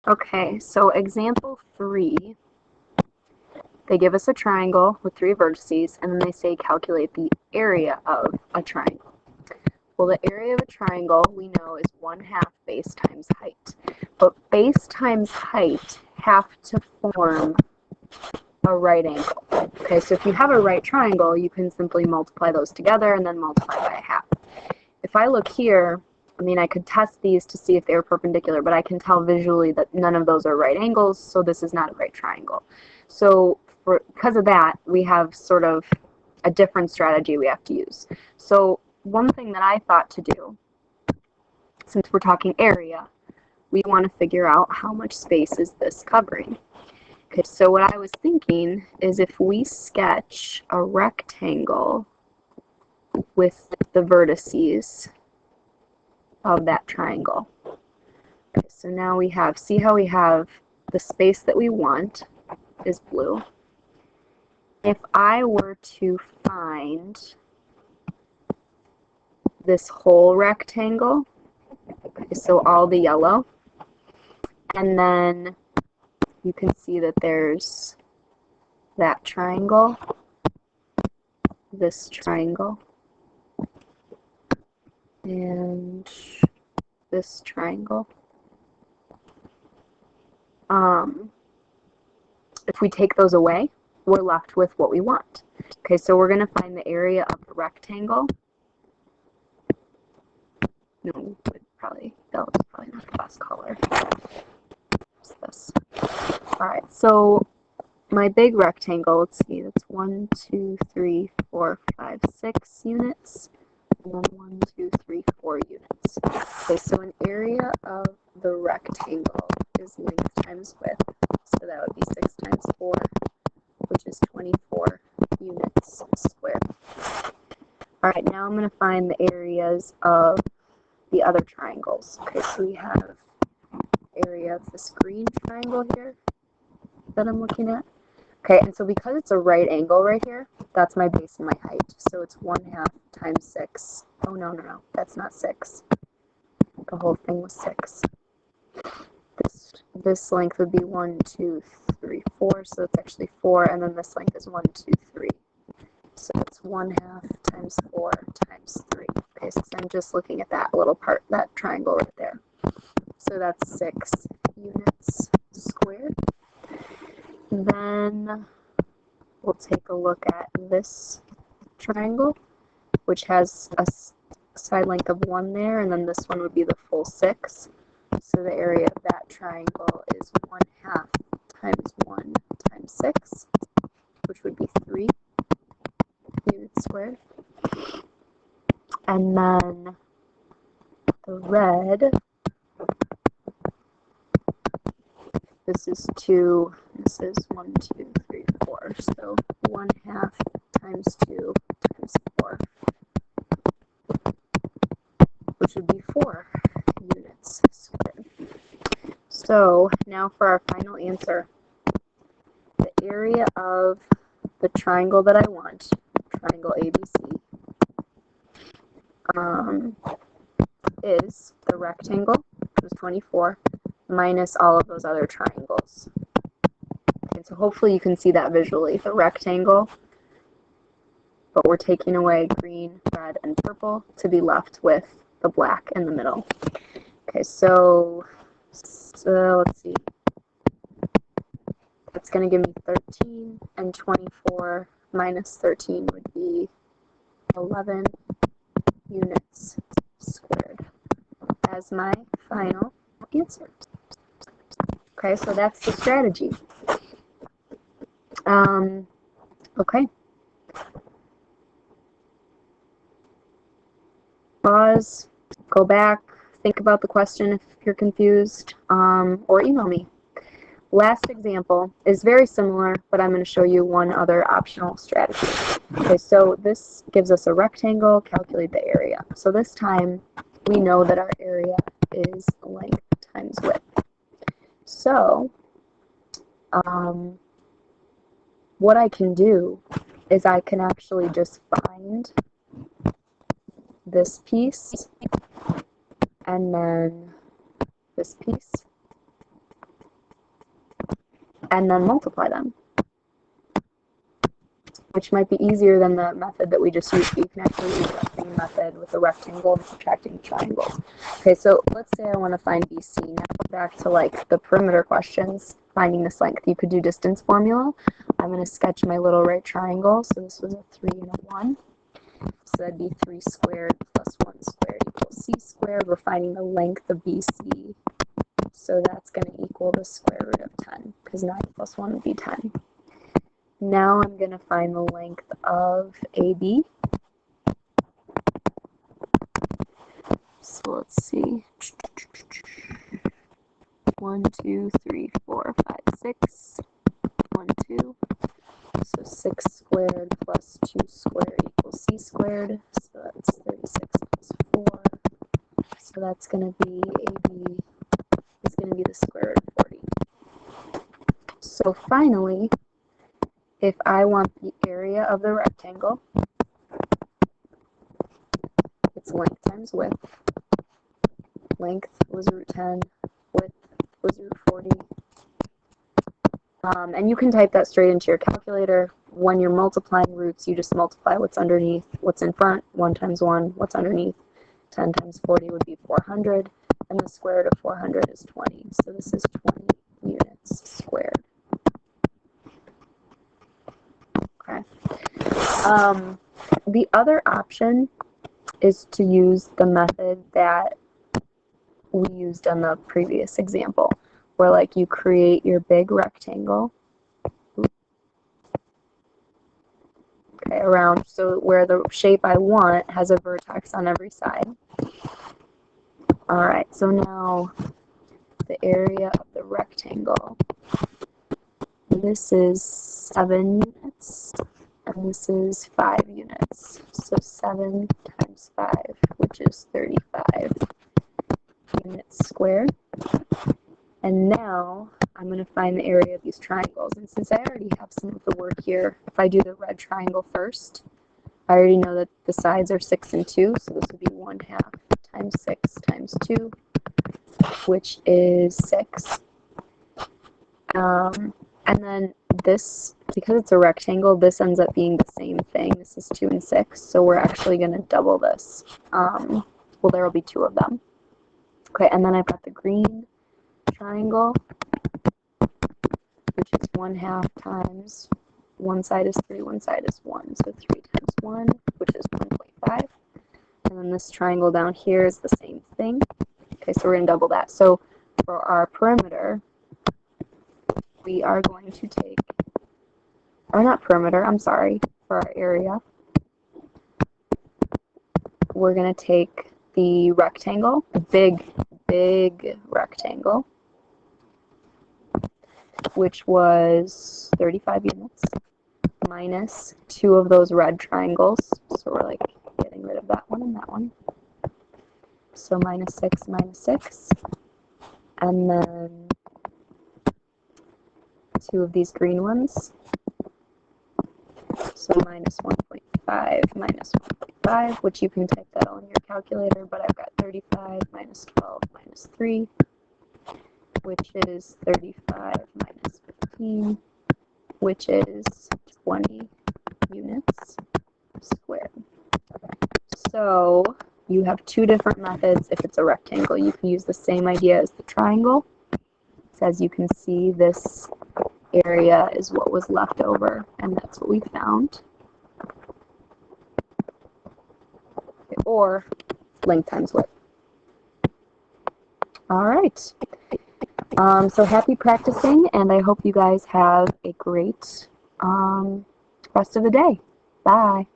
Okay, so example 3, they give us a triangle with 3 vertices, and then they say calculate the area of a triangle. Well, the area of a triangle we know is 1/2 base times height. But base times height have to form a right angle. Okay, so if you have a right triangle, you can simply multiply those together and then multiply by 1/2. If I look here, I mean, I could test these to see if they were perpendicular, but I can tell visually that none of those are right angles, so this is not a right triangle. So because of that, we have sort of a different strategy we have to use. So one thing that I thought to do, since we're talking area, we want to figure out how much space is this covering. Okay, so what I was thinking is if we sketch a rectangle with the vertices of that triangle. Okay, so now we have, see how we have the space that we want is blue. If I were to find this whole rectangle, okay, so all the yellow, and then you can see that there's that triangle, this triangle, and this triangle. If we take those away, we're left with what we want. Okay, so we're going to find the area of the rectangle. No, probably, that was probably not the best color. What's this? Alright, so my big rectangle, let's see, that's 1, 2, 3, 4, 5, 6 units, and then 1, 2, 3, 4 units. Okay, so an area of the rectangle is length times width, so that would be 6 times 4, which is 24 units squared. Alright, now I'm going to find the areas of the other triangles. Okay, so we have area of this green triangle here that I'm looking at. Okay, and so because it's a right angle right here, that's my base and my height. So it's 1/2 times 6. Oh, no, that's not 6. The whole thing was 6. This length would be 1, 2, 3, 4, so it's actually 4, and then this length is 1, 2, 3. So it's 1/2 times 4 times 3. Okay, so I'm just looking at that little part, that triangle right there. So that's 6 units squared. Then we'll take a look at this triangle, which has a side length of 1 there, and then this one would be the full 6. So the area of that triangle is 1/2 times 1 times 6, which would be 3 units squared. And then the red, this is 2, this is 1, 2, 3, 4. So 1/2 times 2 times 4, which would be 4 units squared. So now for our final answer. The area of the triangle that I want, triangle ABC, is the rectangle, which was 24, minus all of those other triangles. Okay, so hopefully you can see that visually. The rectangle, but we're taking away green, red, and purple to be left with the black in the middle. Okay, so let's see. That's going to give me 13, and 24 minus 13 would be 11 units squared as my final answer. Okay, so that's the strategy. Okay. Pause, go back, think about the question if you're confused, or email me. Last example is very similar, but I'm going to show you one other optional strategy. Okay, so this gives us a rectangle, calculate the area. So this time, we know that our area is length times width. So, what I can do is I can actually just find this piece, and then this piece, and then multiply them, which might be easier than the method that we just used. You can actually use that same method with a rectangle and subtracting triangles. Okay, so let's say I want to find BC. Now back to like the perimeter questions, finding this length. You could do distance formula. I'm going to sketch my little right triangle. So this was a 3 and a 1. So that'd be 3 squared plus 1 squared equals c squared. We're finding the length of BC. So that's going to equal the square root of 10, because 9 plus 1 would be 10. Now I'm going to find the length of AB. So let's see. 1, 2, 3, 4, 5, 6. 1, 2. So 6 squared plus 2 squared equals c squared. So that's 36 plus 4. So that's going to be AB is going to be the square root of 40. So finally, if I want the area of the rectangle, it's length times width. Length was root 10, width was root 40. And you can type that straight into your calculator. When you're multiplying roots, you just multiply what's underneath, what's in front, 1 times 1, what's underneath. 10 times 40 would be 400, and the square root of 400 is 20. So this is 20 units squared. Okay. The other option is to use the method that we used on the previous example, where like you create your big rectangle, okay, around, so where the shape I want has a vertex on every side. Alright, so now the area of the rectangle, this is 7 units, and this is 5 units. So 7 times 5, which is 35 units squared. And now I'm going to find the area of these triangles. And since I already have some of the work here, if I do the red triangle first, I already know that the sides are 6 and 2, so this would be 1/2 times 6 times 2, which is 6. And then this, because it's a rectangle, this ends up being the same thing. This is 2 and 6, so we're actually going to double this. Well, there will be 2 of them. Okay, and then I've got the green triangle, which is 1/2 times, one side is 3, one side is 1, so 3 times 1, which is 1.5. And then this triangle down here is the same thing. Okay, so we're going to double that. So for our perimeter, we are going to take, or not perimeter, I'm sorry, for our area, we're going to take the rectangle, the big rectangle, which was 35 units, minus 2 of those red triangles. So we're like getting rid of that one and that one. So minus 6, and then 2 of these green ones. So minus 1.5 minus 1.5, which you can type that all in your calculator, but I've got 35 minus 12 minus 3, which is 35 minus 15, which is 20 units squared. So you have 2 different methods. If it's a rectangle, you can use the same idea as the triangle. So as you can see, this area is what was left over, and that's what we found. Okay, or length times width. All right. So happy practicing, and I hope you guys have a great rest of the day. Bye.